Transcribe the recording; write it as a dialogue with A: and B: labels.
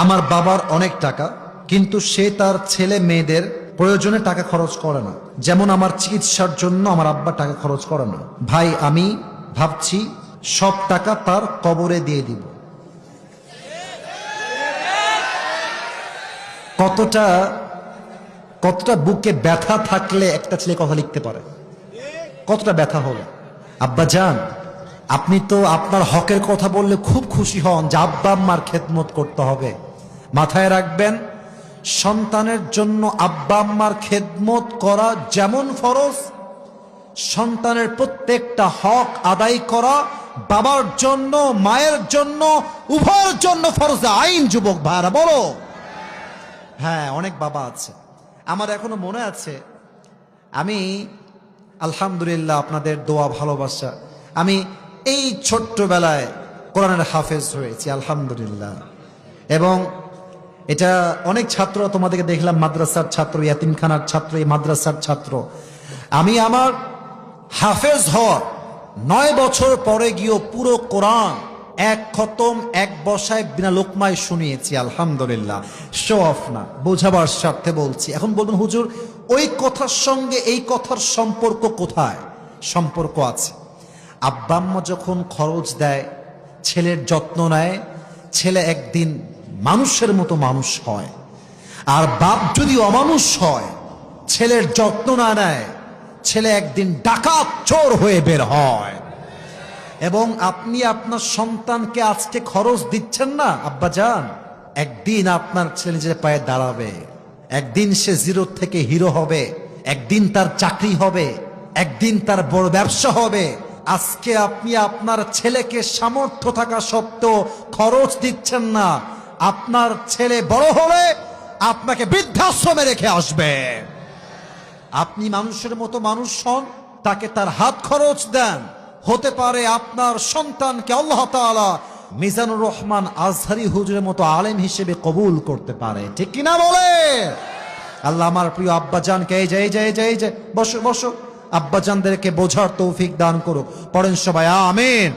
A: আমার বাবার অনেক টাকা, কিন্তু সে তার ছেলে মেয়েদের প্রয়োজনে টাকা খরচ করে না। যেমন আমার চিকিৎসার জন্য আমার আব্বা টাকা খরচ করে না। ভাই, আমি ভাবছি সব টাকা তার কবরে দিয়ে দিব। কতটা কতটা বুকে ব্যথা থাকলে একটা ছেলে কথা লিখতে পারে? কতটা ব্যথা হলো। আব্বা জান, আপনি তো আপনার হকের কথা বললে খুব খুশি হন যে আব্বা আম্মার খেদমত করতে হবে। মাথায় রাখবেন, সন্তানের জন্য আব্বা আম্মার খেদমত করা যেমন ফরজ, সন্তানের প্রত্যেকটা হক আদায় করা বাবার জন্য মায়ের জন্য উভয়ের জন্য ফরজ আইন। যুবক ভাইরা বলো। হ্যাঁ, অনেক বাবা আছে। আমার এখনো মনে আছে, আমি আলহামদুলিল্লাহ আপনাদের দোয়া ভালোবাসা, আমি এই ছোট্টবেলায় কোরআনের হাফেজ হয়েছি আলহামদুলিল্লাহ। এবং এটা অনেক ছাত্র তোমাদেরকে দেখলাম, মাদ্রাসার ছাত্র, ইয়াতিমখানার ছাত্র, এই মাদ্রাসার ছাত্র। আমি আমার হাফেজ হওয়ার 9 বছর পরে গিয়েও পুরো কোরআন এক খতম এক বসায় বিনা লোকমায় শুনিয়েছি আলহামদুলিল্লাহ। শো অফ না, বোঝাবার স্বার্থে বলছি। এখন বলবেন হুজুর, ওই কথার সঙ্গে এই কথার সম্পর্ক কোথায়? সম্পর্ক আছে। আব্বা আম্মা যখন খরচ দেয়, ছেলের যত্ন নেয়, ছেলে একদিন মানুষের মতো মানুষ হয়। আর বাপ যদি অমানুষ হয়, ছেলের যত্ন না নেয়, ছেলে একদিন ডাকাত চোর হয়ে বের হয়। এবং আপনি আপনার সন্তানকে আজকে খরচ দিচ্ছেন না আব্বা জান, একদিন আপনার ছেলে নিজের পায়ে দাঁড়াবে, একদিন সে জিরো থেকে হিরো হবে, একদিন তার চাকরি হবে, একদিন তার বড় ব্যবসা হবে। আজকে আপনি আপনার ছেলেকে সামর্থ্য থাকা সত্ত্বেও খরচ দিচ্ছেন না। আপনার ছেলে বড় হলে আপনাকে বৃদ্ধাশ্রমে রেখে আসবে। আপনি মানুষের মতো মানুষ হন, তাকে তার হাত খরচ দেন। হতে পারে আপনার সন্তানকে আল্লাহ তাআলা মিজানুর রহমান আজহারি হুজুরের মতো আলেম হিসেবে কবুল করতে পারে, ঠিক কিনা বলে? আল্লাহ আমার প্রিয় আব্বাজানকে এই যে বসো বসো, আব্বাজানদেরকে বোঝার তৌফিক দান করুক। পড়েন সবাই আমিন।